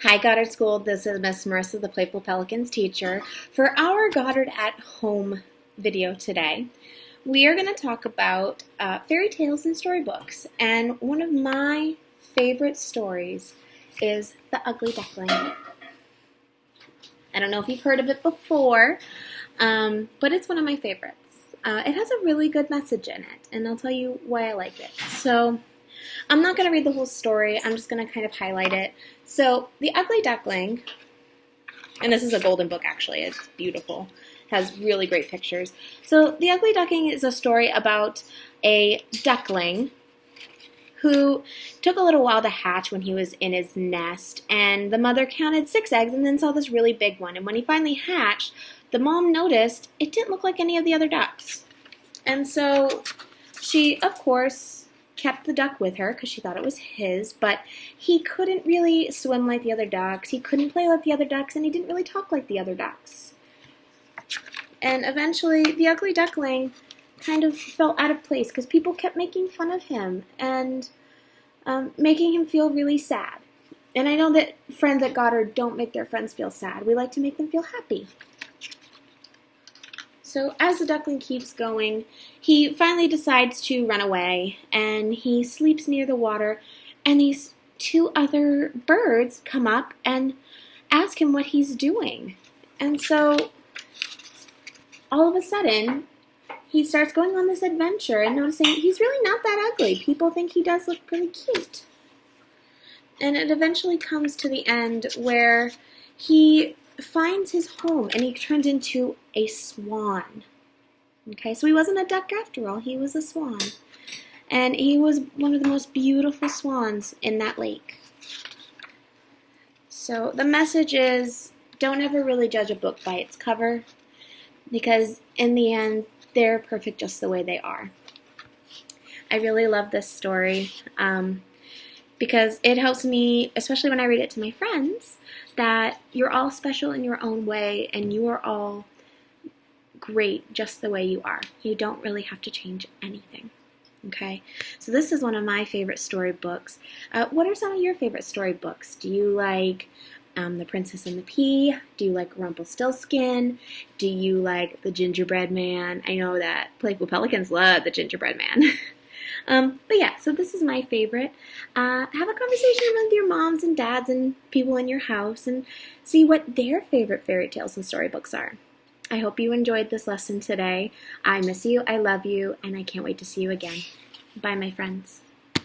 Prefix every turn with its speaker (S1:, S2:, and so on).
S1: Hi, Goddard School. This is Miss Merissa, the Playful Pelicans teacher. For our Goddard at Home video today, we are going to talk about fairy tales and storybooks. And one of my favorite stories is The Ugly Duckling. I don't know if you've heard of it before, but it's one of my favorites. It has a really good message in it, and I'll tell you why I like it. So, I'm not going to read the whole story. I'm just going to kind of highlight it. So, The Ugly Duckling, and this is a golden book actually, it's beautiful. It has really great pictures. So, The Ugly Duckling is a story about a duckling who took a little while to hatch when he was in his nest, and the mother counted 6 eggs and then saw this really big one. And when he finally hatched, the mom noticed it didn't look like any of the other ducks. And so she, of course, kept the duck with her because she thought it was his, but he couldn't really swim like the other ducks, he couldn't play like the other ducks, and he didn't really talk like the other ducks. And eventually, the ugly duckling kind of felt out of place because people kept making fun of him and making him feel really sad. And I know that friends at Goddard don't make their friends feel sad. We like to make them feel happy. So as the duckling keeps going, he finally decides to run away, and he sleeps near the water, and these 2 other birds come up and ask him what he's doing. And so all of a sudden, he starts going on this adventure and noticing he's really not that ugly. People think he does look pretty cute. And it eventually comes to the end where he finds his home and he turns into a swan. Okay, so he wasn't a duck after all, he was a swan. And he was one of the most beautiful swans in that lake. So the message is, don't ever really judge a book by its cover, because in the end, they're perfect just the way they are. I really love this story because it helps me, especially when I read it to my friends, that you're all special in your own way and you are all great just the way you are. You don't really have to change anything. Okay, so this is one of my favorite storybooks. What are some of your favorite storybooks? Do you like The Princess and the Pea? Do you like Rumpelstiltskin? Do you like The Gingerbread Man? I know that Playful Pelicans love The Gingerbread Man. But yeah, so this is my favorite. Have a conversation with your moms and dads and people in your house and see what their favorite fairy tales and storybooks are. I hope you enjoyed this lesson today. I miss you, I love you, and I can't wait to see you again. Bye, my friends.